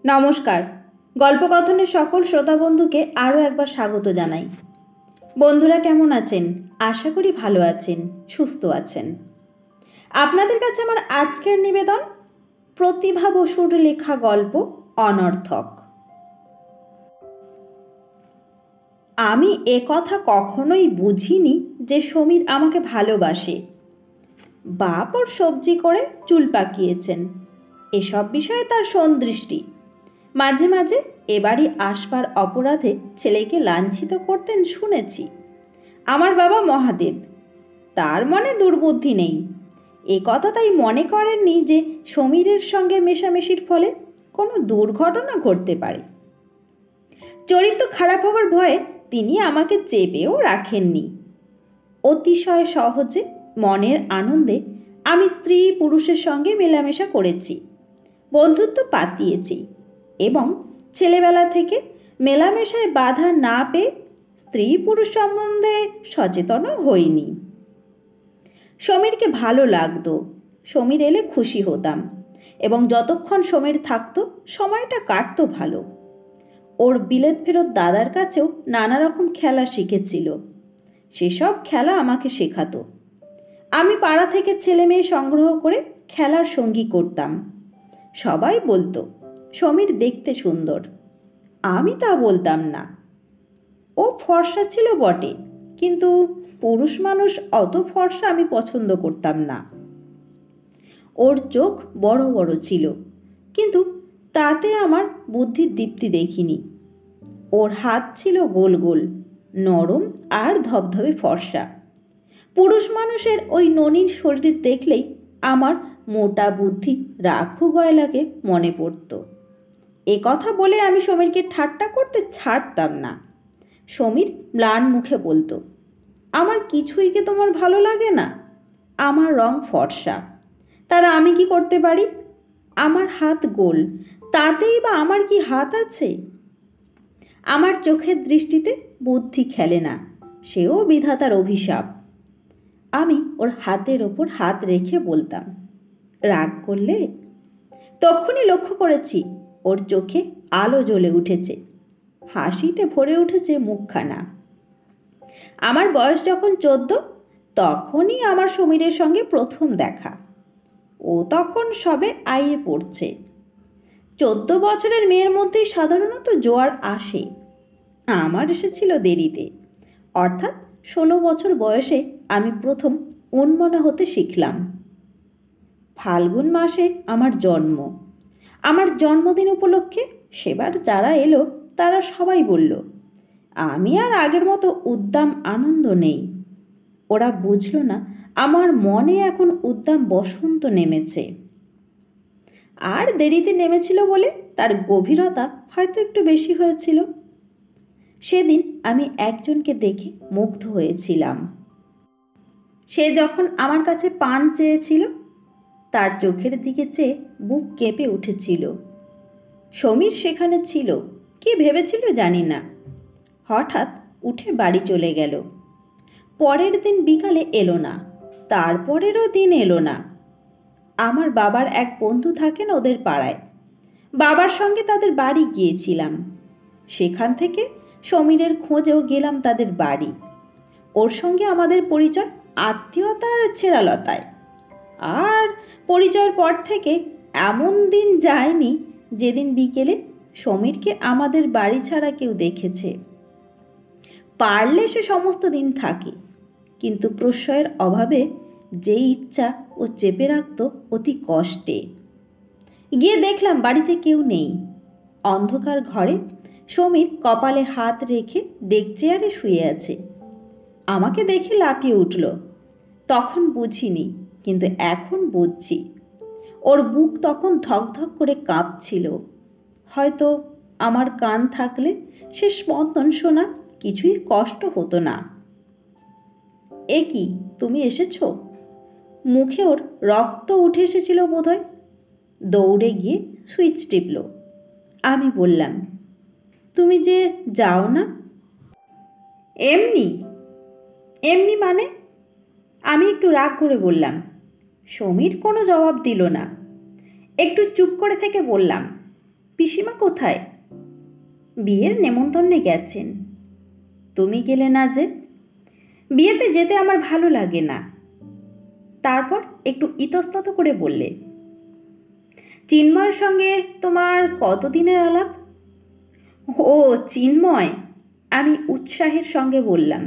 নমস্কার। গল্পকথনের সকল শ্রোতা বন্ধুকে আরও একবার স্বাগত জানাই। বন্ধুরা কেমন আছেন? আশা করি ভালো আছেন, সুস্থ আছেন। আপনাদের কাছে আমার আজকের নিবেদন প্রতিভা বসুর লেখা গল্প অনর্থক। আমি কথা কখনোই বুঝিনি যে সমীর আমাকে ভালোবাসে। বাপ ওর সবজি করে চুল পাকিয়েছেন, এসব বিষয়ে তার সন্দৃষ্টি। মাঝে মাঝে এবারই আসবার অপরাধে ছেলেকে লাঞ্ছিত করতেন শুনেছি। আমার বাবা মহাদেব, তার মনে দুর্বুদ্ধি নেই। এ কথা তাই মনে করেননি যে সমীরের সঙ্গে মেশামেশির ফলে কোনো দুর্ঘটনা ঘটতে পারে। চরিত্র খারাপ হবার ভয়ে তিনি আমাকে চেপেও রাখেননি। অতিশয় সহজে মনের আনন্দে আমি স্ত্রী পুরুষের সঙ্গে মেলামেশা করেছি, বন্ধুত্ব পাতিয়েছি এবং ছেলেবেলা থেকে মেলামেশায় বাধা না পেয়ে স্ত্রী পুরুষ সম্বন্ধে সচেতনও হইনি। সমীরকে ভালো লাগতো, সমীর এলে খুশি হতাম এবং যতক্ষণ সমীর থাকতো সময়টা কাটতো ভালো। ওর বিলেত ফেরত দাদার কাছেও নানা রকম খেলা শিখেছিল, সেসব খেলা আমাকে শেখাতো। আমি পাড়া থেকে ছেলে মেয়ে সংগ্রহ করে খেলার সঙ্গী করতাম। সবাই বলতো সমীর দেখতে সুন্দর, আমি তা বলতাম না। ও ফর্সা ছিল বটে, কিন্তু পুরুষ মানুষ অত ফর্সা আমি পছন্দ করতাম না। ওর চোখ বড় বড় ছিল, কিন্তু তাতে আমার বুদ্ধির দীপ্তি দেখিনি। ওর হাত ছিল গোল গোল, নরম আর ধবধবে ফর্সা। পুরুষ মানুষের ওই ননীন শরীর দেখলেই আমার মোটা বুদ্ধি রাখু গয়লাকে মনে পড়ত। এ কথা বলে আমি সমীরকে ঠাট্টা করতে ছাড়তাম না। সমীর ম্লান মুখে বলতো, আমার কিছুই কি তোমার ভালো লাগে না? আমার রং ফর্সা, তারা আমি কি করতে পারি? আমার হাত গোল, তাতেই বা আমার কি হাত আছে? আমার চোখের দৃষ্টিতে বুদ্ধি খেলে না, সেও বিধাতার অভিশাপ। আমি ওর হাতের ওপর হাত রেখে বলতাম, রাগ করলে? তখনই লক্ষ্য করেছি ওর চোখে আলো জ্বলে উঠেছে, হাসিতে ভরে উঠেছে মুখখানা। আমার বয়স যখন 14, তখনই আমার সমীরের সঙ্গে প্রথম দেখা। ও তখন সবে আইয়ে পড়ছে। 14 বছরের মেয়ের মধ্যেই সাধারণত জোয়ার আসে, আমার এসেছিল দেরিতে। অর্থাৎ 16 বছর বয়সে আমি প্রথম উন্মনা হতে শিখলাম। ফাল্গুন মাসে আমার জন্ম। আমার জন্মদিন উপলক্ষে সেবার যারা এলো তারা সবাই বলল, আমি আর আগের মতো উদ্দাম আনন্দ নেই। ওরা বুঝল না আমার মনে এখন উদ্দাম বসন্ত নেমেছে। আর দেরিতে নেমেছিল বলে তার গভীরতা হয়তো একটু বেশি হয়েছিল। সেদিন আমি একজনকে দেখে মুগ্ধ হয়েছিলাম। সে যখন আমার কাছে পান চেয়েছিল, তার চোখের দিকে চেয়ে বুক কেঁপে উঠেছিল। সমীর সেখানে ছিল, কি ভেবেছিল জানি না। হঠাৎ উঠে বাড়ি চলে গেল। পরের দিন বিকালে এলো না, তারপরেরও দিন এলো না। আমার বাবার এক বন্ধু থাকেন ওদের পাড়ায়, বাবার সঙ্গে তাদের বাড়ি গিয়েছিলাম। সেখান থেকে সমীরের খোঁজেও গেলাম তাদের বাড়ি। ওর সঙ্গে আমাদের পরিচয় আত্মীয়তার ছেঁড়ালতায়। আর পরিচয়ের পর থেকে এমন দিন যায়নি যেদিন বিকেলে সমীরকে আমাদের বাড়ি ছাড়া কেউ দেখেছে। পারলে সে সমস্ত দিন থাকে, কিন্তু প্রশ্রয়ের অভাবে যে ইচ্ছা ও চেপে রাখত অতি কষ্টে। গিয়ে দেখলাম বাড়িতে কেউ নেই। অন্ধকার ঘরে সমীর কপালে হাত রেখে ডেক চেয়ারে শুয়ে আছে। আমাকে দেখে লাফিয়ে উঠল। তখন বুঝিনি, কিন্তু এখন বুঝছি। ওর বুক তখন ধকধক করে কাঁপছিল। হয়তো আমার কান থাকলে সে স্পন্দন শোনা কিছুই কষ্ট হতো না। এ কি, তুমি এসেছো? মুখে ওর রক্ত উঠে এসেছিল বোধহয়। দৌড়ে গিয়ে সুইচ টিপল। আমি বললাম, তুমি যে যাও না? এমনি এমনি মানে? আমি একটু রাগ করে বললাম। সমীর কোনো জবাব দিল না। একটু চুপ করে থেকে বললাম, পিসিমা কোথায়? বিয়ের নেমন্তন্নে গেছেন। তুমি গেলে না যে? বিয়েতে যেতে আমার ভালো লাগে না। তারপর একটু ইতস্তত করে বললে, চিন্ময়ের সঙ্গে তোমার কতদিনের আলাপ? ও চিন্ময়, আমি উৎসাহের সঙ্গে বললাম।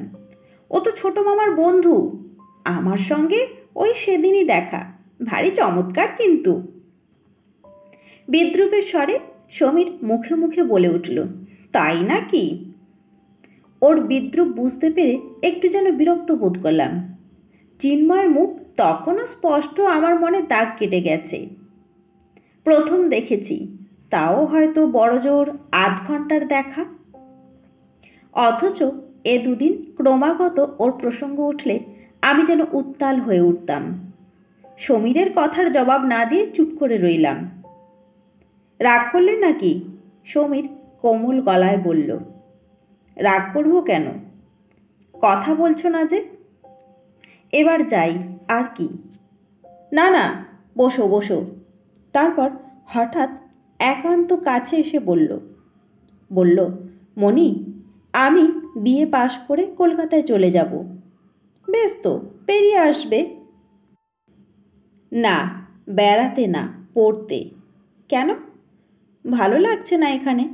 ও তো ছোট মামার বন্ধু, আমার সঙ্গে ওই সেদিনই দেখা, ভারী চমৎকার কিন্তু। বিদ্রূপের স্বরে সমীর মুখে মুখে বলে উঠল, তাই নাকি? ওর বিদ্রূপ বুঝতে পেরে একটু যেন বিরক্ত বোধ করলাম। চিন্ময়ের মুখ তখনও স্পষ্ট আমার মনে দাগ কেটে গেছে। প্রথম দেখেছি, তাও হয়তো বড়জোর আধ ঘন্টার দেখা। অথচ এ দুদিন ক্রমাগত ওর প্রসঙ্গ উঠলে আমি যেন উত্তাল হয়ে উঠতাম। সমীরের কথার জবাব না দিয়ে চুপ করে রইলাম। রাগ করলে নাকি? সমীর কোমল গলায় বলল। রাগ করব কেন? কথা বলছো না যে? এবার যাই, আর কি। না না, বসো বসো। তারপর হঠাৎ একান্ত কাছে এসে বলল, মণি, আমি বিএ পাশ করে কলকাতায় চলে যাব। বেশ তো, পেরিয়ে আসবে। না, বেড়াতে না, পড়তে। কেন? ভালো লাগছে না এখানে?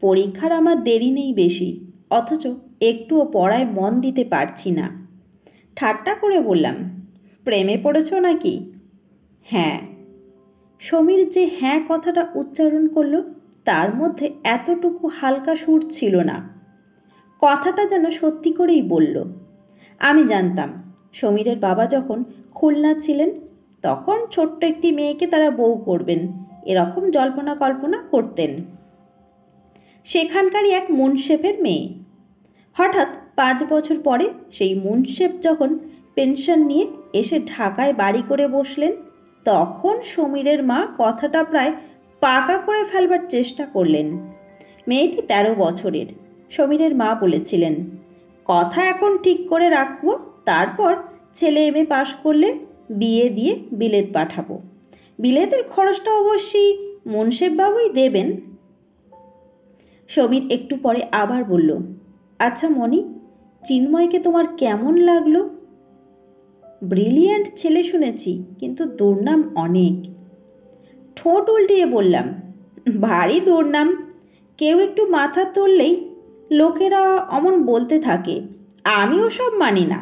পরীক্ষার আমার দেরি নেই বেশি, অথচ একটুও পড়ায় মন দিতে পারছি না। ঠাট্টা করে বললাম, প্রেমে পড়েছ নাকি? হ্যাঁ। সমীর যে হ্যাঁ কথাটা উচ্চারণ করল, তার মধ্যে এতটুকু হালকা সুর ছিল না। কথাটা যেন সত্যি করেই বলল। আমি জানতাম, সমীরের বাবা যখন খুলনা ছিলেন, তখন ছোট্ট একটি মেয়েকে তারা বউ করবেন, এরকম জল্পনা কল্পনা করতেন। সেখানকারই এক মুনশেফের মেয়ে। হঠাৎ 5 বছর পরে সেই মুনশেফ যখন পেনশন নিয়ে এসে ঢাকায় বাড়ি করে বসলেন, তখন সমীরের মা কথাটা প্রায় পাকা করে ফেলবার চেষ্টা করলেন। মেয়েটি 13 বছরের। সমীরের মা বলেছিলেন, কথা এখন ঠিক করে রাখবো, তারপর ছেলে এমএ পাশ করলে বিয়ে দিয়ে বিলেত পাঠাবো। বিলেতের খরচটা অবশ্যই মুনশেফ বাবুই দেবেন। সমীর একটু পরে আবার বলল, আচ্ছা মণি, চিন্ময়কে তোমার কেমন লাগলো? ব্রিলিয়ান্ট ছেলে শুনেছি, কিন্তু দুর্নাম অনেক। ঠোঁট উল্টিয়ে বললাম, ভারী দুর্নাম। কেউ একটু মাথা তুললেই লোকেরা অমন বলতে থাকে, আমিও সব মানি না।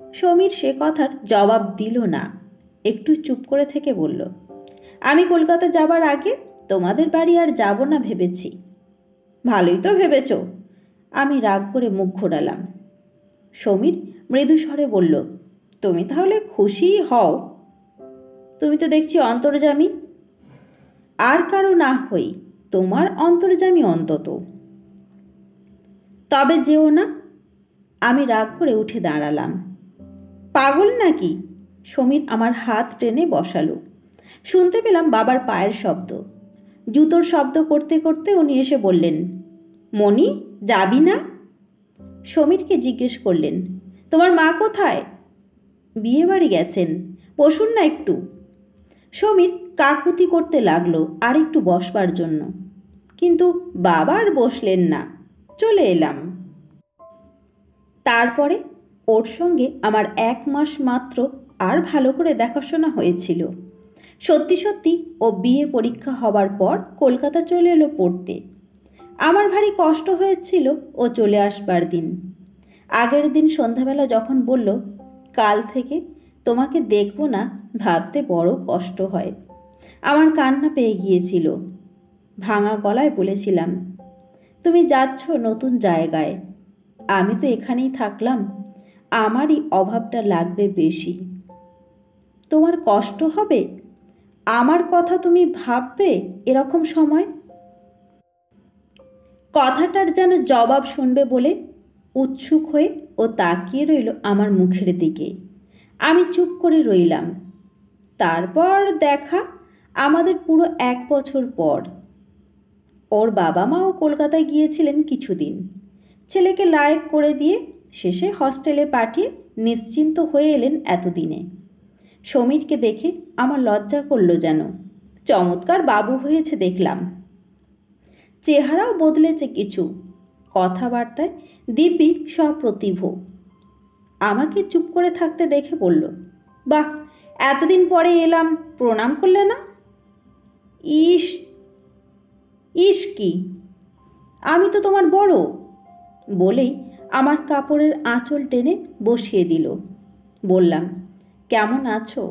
সমীর সে কথার জবাব দিল না, একটু চুপ করে থেকে বলল, আমি কলকাতা যাবার আগে তোমাদের বাড়ি আর যাব না ভেবেছি। ভালোই তো ভেবেছ। আমি রাগ করে মুখ ঘোরালাম। সমীর মৃদু স্বরে বলল, তুমি তাহলে খুশিই হও। তুমি তো দেখছি অন্তর্যামী। আর কারো না হই, তোমার অন্তর্যামী অন্তত। তবে যেও না। আমি রাগ করে উঠে দাঁড়ালাম। পাগল নাকি? সমীর আমার হাত টেনে বসালো। শুনতে পেলাম বাবার পায়ের শব্দ। জুতোর শব্দ করতে করতে উনি এসে বললেন, মণি, যাবি না? সমীরকে জিজ্ঞেস করলেন, তোমার মা কোথায়? বিয়ে বাড়ি গেছেন, বসুন না একটু। সমীর কাকুতি করতে লাগলো আর একটু বসবার জন্য, কিন্তু বাবা আর বসলেন না। চলে এলাম। তারপরে ওর সঙ্গে আমার 1 মাস মাত্র আর ভালো করে দেখাশোনা হয়েছিল। সত্যি সত্যি ও বিয়ে পরীক্ষা হবার পর কলকাতা চলে এলো পড়তে। আমার ভারী কষ্ট হয়েছিল ও চলে আসবার দিন। আগের দিন সন্ধ্যাবেলা যখন বলল, কাল থেকে তোমাকে দেখব না, ভাবতে বড় কষ্ট হয়। আমার কান্না পেয়ে গিয়েছিল। ভাঙা গলায় বলেছিলাম, তুমি যাচ্ছ নতুন জায়গায়, আমি তো এখানেই থাকলাম, আমারই অভাবটা লাগবে বেশি। তোমার কষ্ট হবে? আমার কথা তুমি ভাববে এরকম সময়? কথাটার যেন জবাব শুনবে বলে উৎসুক হয়ে ও তাকিয়ে রইল আমার মুখের দিকে। আমি চুপ করে রইলাম। তারপর দেখা আমাদের পুরো 1 বছর পর। ওর বাবা মাও কলকাতায় গিয়েছিলেন কিছুদিন। ছেলেকে লায়েক করে দিয়ে শেষে হস্টেলে পাঠিয়ে নিশ্চিন্ত হয়ে এলেন এতদিনে। সমীরকে দেখে আমার লজ্জা করল যেন। চমৎকার বাবু হয়েছে দেখলাম। চেহারাও বদলেছে কিছু, কথাবার্তায় দিব্যি সপ্রতিভ। আমাকে চুপ করে থাকতে দেখে বলল, বাহ, এতদিন পরে এলাম, প্রণাম করলে না? ইস ইস কি, আমি তো তোমার বড়, বলেই আমার কাপড়ের আঁচল টেনে বসিয়ে দিল। বললাম, কেমন আছো?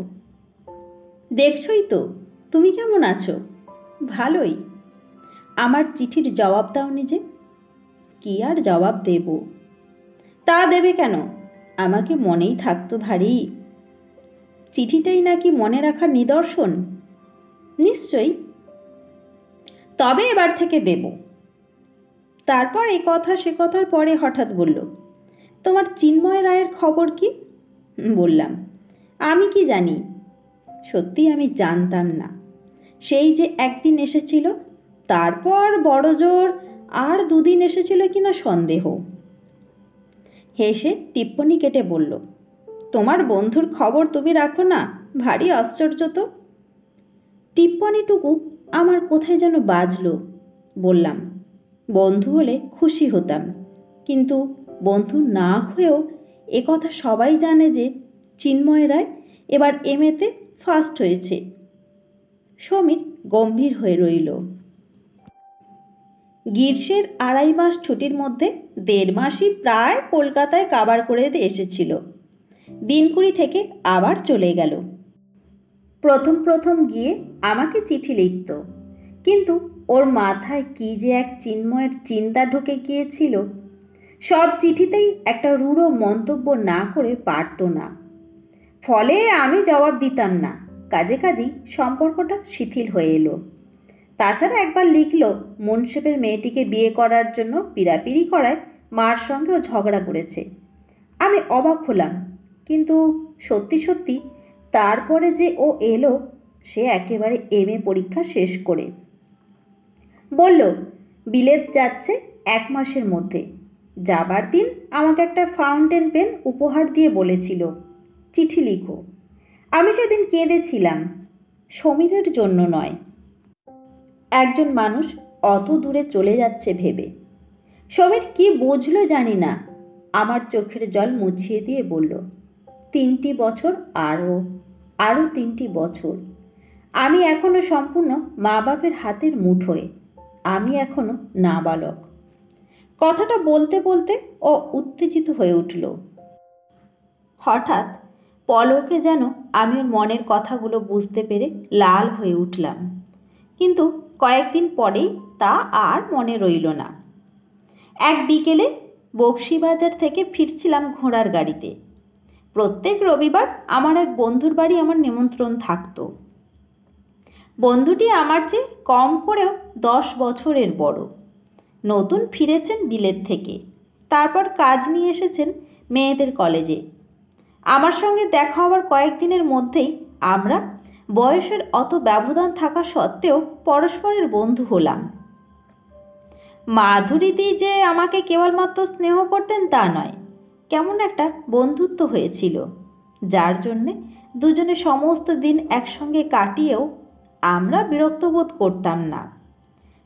দেখছই তো, তুমি কেমন আছো? ভালোই। আমার চিঠির জবাব দাওনি যে? কি আর জবাব দেব? তা দেবে কেন, আমাকে মনেই থাকতো ভারী। চিঠিটাই নাকি মনে রাখার নিদর্শন? নিশ্চয়ই। তবে এবার থেকে দেব। তারপর এ কথা সে কথার পরে হঠাৎ বলল, তোমার চিন্ময় রায়ের খবর কি? বললাম, আমি কি জানি? সত্যি আমি জানতাম না। সেই যে একদিন এসেছিল, তারপর বড় জোর আর দুদিন এসেছিল কিনা সন্দেহ। হেসে টিপ্পনি কেটে বলল, তোমার বন্ধুর খবর তুমি রাখো না, ভারী আশ্চর্য তো। টিপ্পনিটুকু আমার কোথায় যেন বাজলো। বললাম, বন্ধু হলে খুশি হতাম, কিন্তু বন্ধু না হয়েও একথা সবাই জানে যে চিন্ময় রায় এবার এমএতে ফার্স্ট হয়েছে। সমীর গম্ভীর হয়ে রইল। গ্রীষ্মের 2.5 মাস ছুটির মধ্যে 1.5 মাসই প্রায় কলকাতায় কাবার করে এসেছিল। দিনকুড়ি থেকে আবার চলে গেল। প্রথম গিয়ে আমাকে চিঠি লিখত, কিন্তু ওর মাথায় কি যে এক চিন্ময়ের চিন্তা ঢুকে গিয়েছিল, সব চিঠিতেই একটা রূঢ় মন্তব্য না করে পারত না। ফলে আমি জবাব দিতাম না, কাজেই সম্পর্কটা শিথিল হয়ে এলো। তাছাড়া একবার লিখল মুন্সেফের মেয়েটিকে বিয়ে করার জন্য পিড়াপিড়ি করায় মার সঙ্গেও ঝগড়া করেছে। আমি অবাক হলাম, কিন্তু সত্যি তারপরে যে ও এলো, সে একেবারে এমএ পরীক্ষা শেষ করে। বলল বিলেত যাচ্ছে 1 মাসের মধ্যে। যাবার দিন আমাকে একটা ফাউন্টেন পেন উপহার দিয়ে বলেছিল, চিঠি লিখো। আমি সেদিন কেঁদেছিলাম, সমীরের জন্য নয়, একজন মানুষ অত দূরে চলে যাচ্ছে ভেবে। সমীর কি বুঝলো জানি না, আমার চোখের জল মুছিয়ে দিয়ে বলল, 3টি বছর, আরও 3টি বছর। আমি এখনো সম্পূর্ণ মা বাপের হাতের মুঠোয়, আমি এখনো নাবালক। কথাটা বলতে বলতে ও উত্তেজিত হয়ে উঠল। হঠাৎ পলকে যেন আমি ওর মনের কথাগুলো বুঝতে পেরে লাল হয়ে উঠলাম, কিন্তু কয়েকদিন পরেই তা আর মনে রইল না। এক বিকেলে বক্সিবাজার থেকে ফিরছিলাম ঘোড়ার গাড়িতে। প্রত্যেক রবিবার আমার এক বন্ধুর বাড়ি আমার নিমন্ত্রণ থাকতো। বন্ধুটি আমার চেয়ে কম করেও 10 বছরের বড়। নতুন ফিরেছেন বিলেত থেকে, তারপর কাজ নিয়ে এসেছেন মেয়েদের কলেজে। আমার সঙ্গে দেখা হওয়ার কয়েকদিনের মধ্যেই আমরা বয়সের অত ব্যবধান থাকা সত্ত্বেও পরস্পরের বন্ধু হলাম। মাধুরীদি যে আমাকে কেবলমাত্র স্নেহ করতেন তা নয়, কেমন একটা বন্ধুত্ব হয়েছিল, যার জন্যে দুজনে সমস্ত দিন একসঙ্গে কাটিয়েও আমরা বিরক্ত বোধ করতাম না।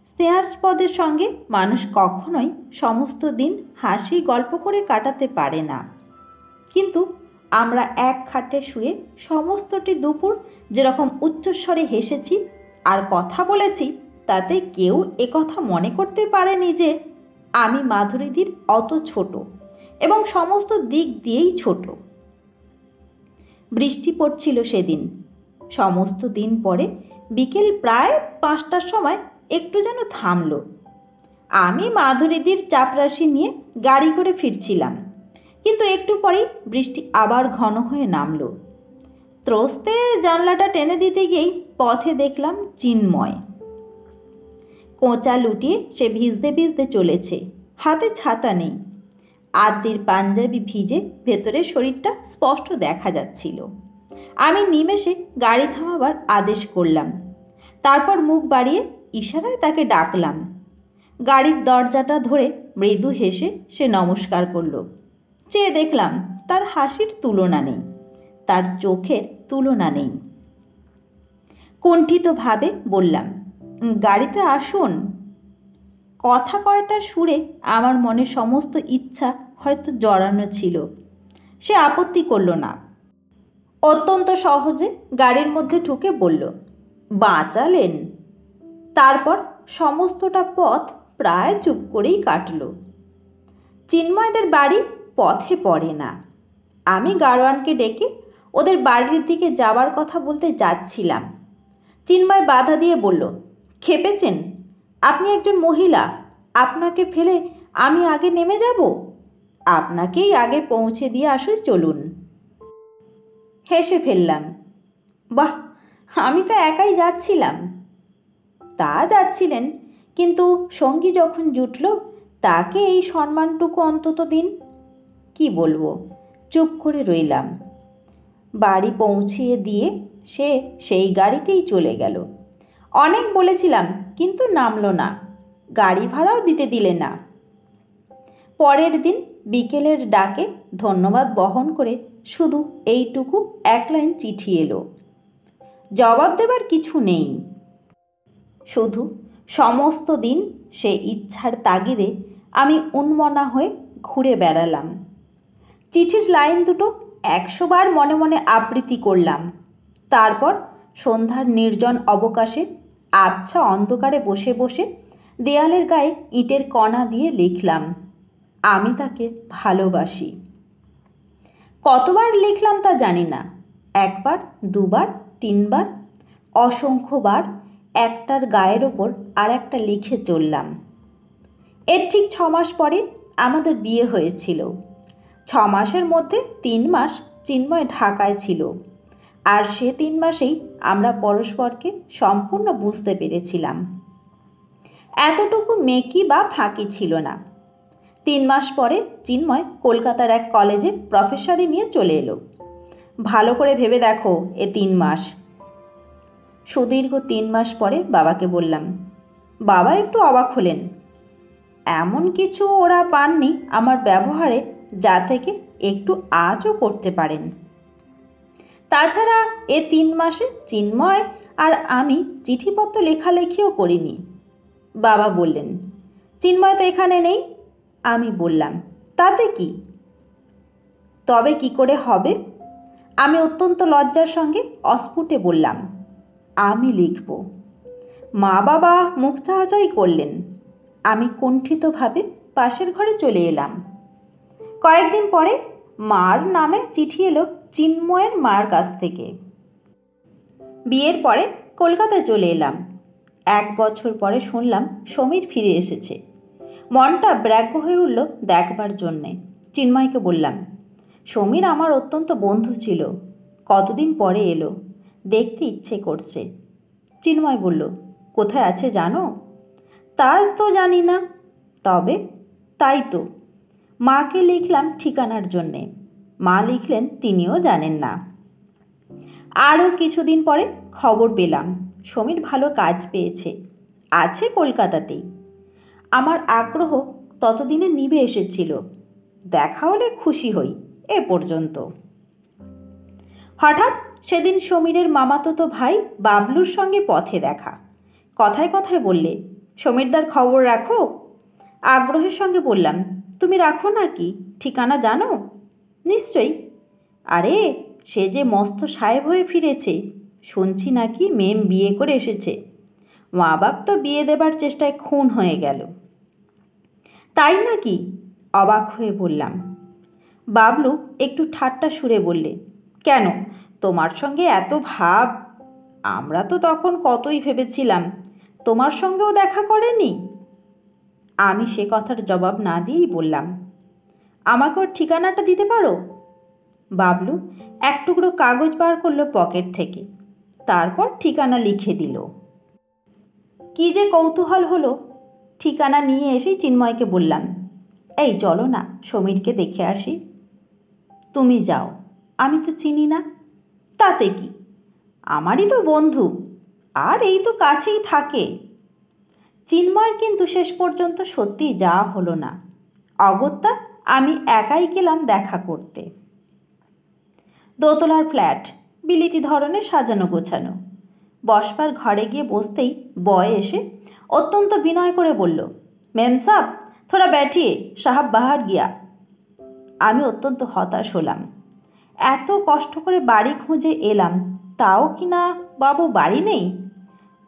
স্নেহাস্পদের সঙ্গে মানুষ কখনোই সমস্ত দিন হাসি গল্প করে কাটাতে পারে না, কিন্তু আমরা এক খাটে শুয়ে সমস্তটি দুপুর যেরকম উচ্চস্বরে হেসেছি আর কথা বলেছি, তাতে কেউ একথা মনে করতে পারেনি যে আমি মাধুরীদির অত ছোট এবং সমস্ত দিক দিয়েই ছোট। বৃষ্টি পড়ছিল সেদিন। সমস্ত দিন পরে বিকেল প্রায় 5টার সময় একটু যেন থামল। আমি মাধুরীদির চাপরাশি নিয়ে গাড়ি করে ফিরছিলাম, কিন্তু একটু পরেই বৃষ্টি আবার ঘন হয়ে নামল। ত্রস্তে জানলাটা টেনে দিতে গিয়েই পথে দেখলাম চিন্ময়। কোঁচা লুটিয়ে সে ভিজতে ভিজতে চলেছে, হাতে ছাতা নেই। আদির পাঞ্জাবি ভিজে ভেতরের শরীরটা স্পষ্ট দেখা যাচ্ছিল। আমি নিমেষে গাড়ি থামাবার আদেশ করলাম, তারপর মুখ বাড়িয়ে ইশারায় তাকে ডাকলাম। গাড়ির দরজাটা ধরে মৃদু হেসে সে নমস্কার করল। চেয়ে দেখলাম তার হাসির তুলনা নেই, তার চোখের তুলনা নেই। কুণ্ঠিতভাবে বললাম, গাড়িতে আসুন। কথা কয়টার সুরে আমার মনে সমস্ত ইচ্ছা হয়তো জড়ানো ছিল। সে আপত্তি করল না। অত্যন্ত সহজে গাড়ির মধ্যে ঢুকে বলল, বাঁচালেন। তারপর সমস্তটা পথ প্রায় চুপ করেই কাটল। চিন্ময়দের বাড়ি পথে পড়ে না। আমি গাড়োয়ানকে ডেকে ওদের বাড়ির দিকে যাবার কথা বলতে যাচ্ছিলাম। চিন্ময় বাধা দিয়ে বলল, খেপেছেন? আপনি একজন মহিলা, আপনাকে ফেলে আমি আগে নেমে যাব? আপনাকেই আগে পৌঁছে দিয়ে আসুন, চলুন। হেসে ফেললাম। বাহ, আমি তো একাই যাচ্ছিলাম। তা যাচ্ছিলেন, কিন্তু সঙ্গী যখন জুটল তাকে এই সম্মানটুকু অন্তত দিন। কি বলবো, চুপ করে রইলাম। বাড়ি পৌঁছিয়ে দিয়ে সে সেই গাড়িতেই চলে গেল। অনেক বলেছিলাম, কিন্তু নামলো না। গাড়ি ভাড়াও দিতে দিলে না। পরের দিন বিকেলের ডাকে ধন্যবাদ বহন করে শুধু এইটুকু এক লাইন চিঠি এলো। জবাব দেবার কিছু নেই। শুধু সমস্ত দিন সে ইচ্ছার তাগিদে আমি উন্মনা হয়ে ঘুরে বেড়ালাম। চিঠির লাইন দুটো 100 বার মনে মনে আবৃত্তি করলাম। তারপর সন্ধ্যার নির্জন অবকাশে আবছা অন্ধকারে বসে বসে দেয়ালের গায়ে ইটের কণা দিয়ে লিখলাম, আমি তাকে ভালোবাসি। কতবার লিখলাম তা জানি না। 1 বার, 2 বার, 3 বার, অসংখ্যবার একটার গায়ের ওপর আর একটা লিখে চললাম। এর ঠিক 6 মাস পরে আমাদের বিয়ে হয়েছিল। 6 মাসের মধ্যে 3 মাস চিন্ময় ঢাকায় ছিল, আর সে 3 মাসেই আমরা পরস্পরকে সম্পূর্ণ বুঝতে পেরেছিলাম। এতটুকু মেকি বা ফাঁকি ছিল না। 3 মাস পরে চিন্ময় কলকাতার এক কলেজে প্রফেসরি নিয়ে চলে এলো। ভালো করে ভেবে দেখো, এ 3 মাস। সুদীর্ঘ 3 মাস পরে বাবাকে বললাম। বাবা একটু অবাক হলেন। এমন কিছু ওরা পাননি আমার ব্যবহারে যা থেকে একটু আঁচও করতে পারেন। তাছাড়া এ 3 মাসে চিন্ময় আর আমি চিঠিপত্র লেখালেখিও করিনি। বাবা বললেন, চিন্ময় তো এখানে নেই। আমি বললাম, তাতে কি? তবে কি করে হবে? আমি অত্যন্ত লজ্জার সঙ্গে অস্ফুটে বললাম, আমি লিখব। মা বাবা মুখ চাহাচাই করলেন। আমি কুণ্ঠিতভাবে পাশের ঘরে চলে এলাম। কয়েকদিন পরে মার নামে চিঠি এলো চিন্ময়ের মার কাছ থেকে। বিয়ের পরে কলকাতায় চলে এলাম। 1 বছর পরে শুনলাম সমীর ফিরে এসেছে। মনটা ব্যাগ্য হয়ে উঠল দেখবার জন্যে। চিন্ময়কে বললাম, সমীর আমার অত্যন্ত বন্ধু ছিল, কতদিন পরে এলো, দেখতে ইচ্ছে করছে। চিন্ময় বলল, কোথায় আছে জানো? তা তো জানি না। তবে তাই তো। মাকে লিখলাম ঠিকানার জন্যে। মা লিখলেন তিনিও জানেন না। আরও কিছুদিন পরে খবর পেলাম সমীর ভালো কাজ পেয়েছে, আছে কলকাতাতেই। আমার আগ্রহ ততদিনে নিভে এসেছিল। দেখা হলে খুশি হই, এ পর্যন্ত। হঠাৎ সেদিন সমীরের মামাতো ভাই বাবলুর সঙ্গে পথে দেখা। কথায় কথায় বললে, সমীরদার খবর রাখো? আগ্রহের সঙ্গে বললাম, তুমি রাখো নাকি? ঠিকানা জানো? নিশ্চয়ই। আরে, সে যে মস্ত সাহেব হয়ে ফিরেছে। শুনছি নাকি মেম বিয়ে করে এসেছে। মা বাপ তো বিয়ে দেবার চেষ্টায় খুন হয়ে গেল। তাই নাকি? অবাক হয়ে বললাম। বাবলু একটু ঠাট্টা সুরে বললে, কেন, তোমার সঙ্গে এত ভাব? আমরা তো তখন কতই ভেবেছিলাম। তোমার সঙ্গেও দেখা করেনি? আমি সে কথার জবাব না দিয়েই বললাম, আমাকে ওর ঠিকানাটা দিতে পারো? বাবলু এক টুকরো কাগজ বার করলো পকেট থেকে। তারপর ঠিকানা লিখে দিল। কি যে কৌতূহল হলো। ঠিকানা নিয়ে এসেই চিন্ময়কে বললাম, এই চলো না, সমীরকে দেখে আসি। তুমি যাও, আমি তো চিনি না। তাতে কি, আমারই তো বন্ধু, আর এই তো কাছেই থাকে। চিন্ময়ের কিন্তু শেষ পর্যন্ত সত্যিই যাওয়া হলো না। অগত্যা আমি একাই গেলাম দেখা করতে। দোতলার ফ্ল্যাট, বিলিতি ধরনের সাজানো গোছানো। বসবার ঘরে গিয়ে বসতেই বয় এসে অত্যন্ত বিনয় করে বলল, মেম সাব থোড়া ব্যাঠিয়ে, সাহাব বাহার গিয়া। আমি অত্যন্ত হতাশ হলাম। এত কষ্ট করে বাড়ি খুঁজে এলাম, তাও কি না বাবু বাড়ি নেই?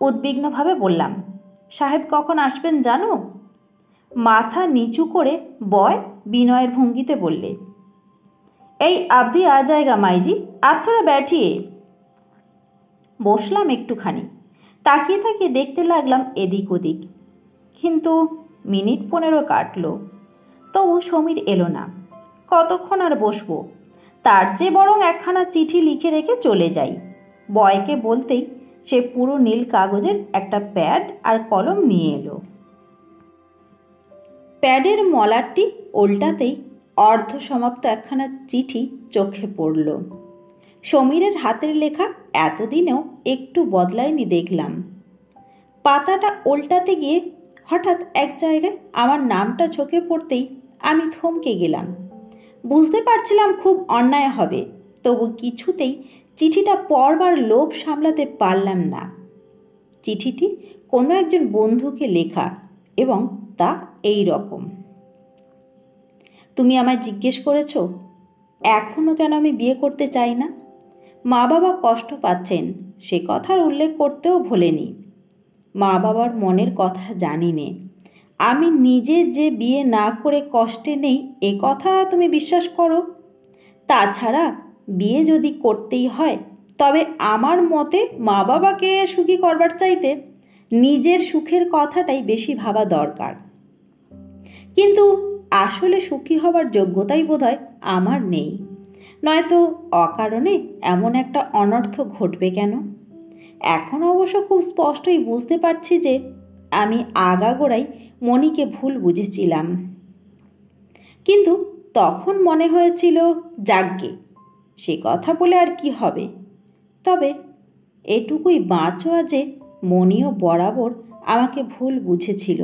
উদ্বিগ্নভাবে বললাম, সাহেব কখন আসবেন জানো? মাথা নিচু করে বয় বিনয়ের ভঙ্গিতে বললে, এই আবি আ জায়গা মাইজি, আপ থোড়া ব্যাঠিয়ে। বসলাম একটুখানি, তাকিয়ে তাকিয়ে দেখতে লাগলাম এদিক ওদিক, কিন্তু মিনিট 15 কাটল, তবু সমীর এলো না। কতক্ষণ আর বসবো? তার চেয়ে বরং একখানা চিঠি লিখে রেখে চলে যাই। বয়কে বলতেই সে পুরো নীল কাগজের একটা প্যাড আর কলম নিয়ে এলো। প্যাডের মলারটি ওল্টাতেই অর্ধ সমাপ্ত একখানা চিঠি চোখে পড়ল। সমীরের হাতের লেখা এতদিনেও একটু বদলায়নি দেখলাম। পাতাটা ওল্টাতে গিয়ে হঠাৎ এক জায়গায় আমার নামটা চোখে পড়তেই আমি থমকে গেলাম। বুঝতে পারছিলাম খুব অন্যায় হবে, তবু কিছুতেই চিঠিটা পড়বার লোভ সামলাতে পারলাম না। চিঠিটি কোনো একজন বন্ধুকে লেখা, এবং তা এই রকম, তুমি আমায় জিজ্ঞেস করেছ এখনও কেন আমি বিয়ে করতে চাই না। মা বাবা কষ্ট পাচ্ছেন, সে কথার উল্লেখ করতেও ভোলেনি। মা বাবার মনের কথা জানি নে, আমি নিজে যে বিয়ে না করে কষ্টে নেই এ কথা তুমি বিশ্বাস করো। তাছাড়া বিয়ে যদি করতেই হয়, তবে আমার মতে মা বাবাকে সুখী করবার চাইতে নিজের সুখের কথাটাই বেশি ভাবা দরকার। কিন্তু আসলে সুখী হবার যোগ্যতাই বোধহয় আমার নেই, নয়তো অকারণে এমন একটা অনর্থ ঘটবে কেন? এখন অবশ্য খুব স্পষ্টই বুঝতে পারছি যে আমি আগাগোড়াই মণিকে ভুল বুঝেছিলাম। কিন্তু তখন মনে হয়েছিল, যাগ্গে সে কথা বলে আর কি হবে। তবে এটুকুই বাঁচোয়া যে মণিও বরাবর আমাকে ভুল বুঝেছিল,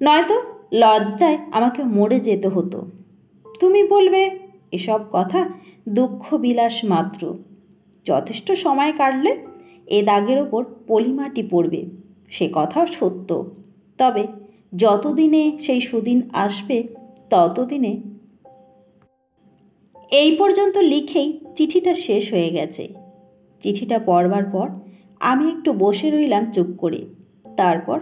নয়তো লজ্জায় আমাকে মরে যেতে হতো। তুমি বলবে এসব কথা দুঃখ বিলাস মাত্র, যথেষ্ট সময় কাটলে এ দাগের ওপর পলিমাটি পড়বে, সে কথাও সত্য। তবে যতদিনে সেই সুদিন আসবে ততদিনে। এই পর্যন্ত লিখেই চিঠিটা শেষ হয়ে গেছে। চিঠিটা পড়বার পর আমি একটু বসে রইলাম চুপ করে। তারপর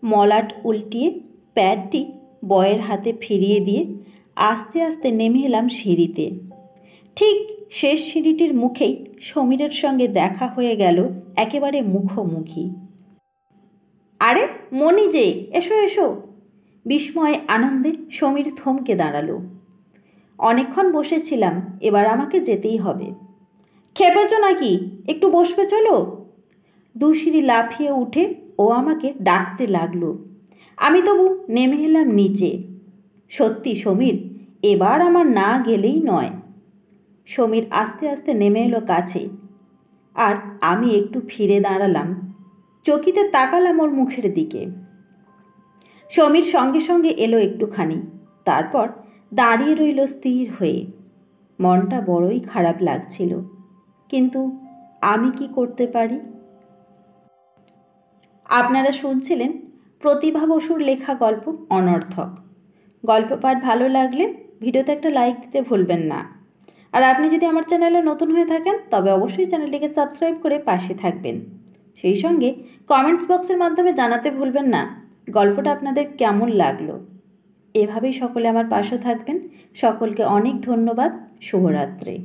মলাট উল্টিয়ে প্যাডটি বয়ের হাতে ফিরিয়ে দিয়ে আস্তে আস্তে নেমে এলাম সিঁড়িতে। ঠিক শেষ সিঁড়িটির মুখেই সমীরের সঙ্গে দেখা হয়ে গেল একেবারে মুখোমুখি। আরে মণি যে, এসো এসো। বিস্ময় আনন্দে সমীর থমকে দাঁড়ালো। অনেকক্ষণ বসেছিলাম, এবার আমাকে যেতেই হবে। খেপেছ নাকি? একটু বসবে চলো। দুসিঁড়ি লাফিয়ে উঠে ও আমাকে ডাকতে লাগলো। আমি তবু নেমে এলাম নিচে। সত্যি সমীর, এবার আমার না গেলেই নয়। সমীর আস্তে আস্তে নেমে এলো কাছে, আর আমি একটু ফিরে দাঁড়ালাম, চকিতে তাকালাম ওর মুখের দিকে। সমীর সঙ্গে সঙ্গে এলো একটুখানি, তারপর দাঁড়িয়ে রইল স্থির হয়ে। মনটা বড়ই খারাপ লাগছিল, কিন্তু আমি কি করতে পারি? আপনারা শুনছিলেন প্রতিভা বসুর লেখা গল্প অনর্থক। গল্প পাঠ ভালো লাগলে ভিডিওতে একটা লাইক দিতে ভুলবেন না। আর আপনি যদি আমার চ্যানেলে নতুন হয়ে থাকেন তবে অবশ্যই চ্যানেলটিকে সাবস্ক্রাইব করে পাশে থাকবেন। সেই সঙ্গে কমেন্টস বক্সের মাধ্যমে জানাতে ভুলবেন না গল্পটা আপনাদের কেমন লাগলো। এভাবেই সকলে আমার পাশে থাকবেন। সকলকে অনেক ধন্যবাদ। শুভরাত্রি।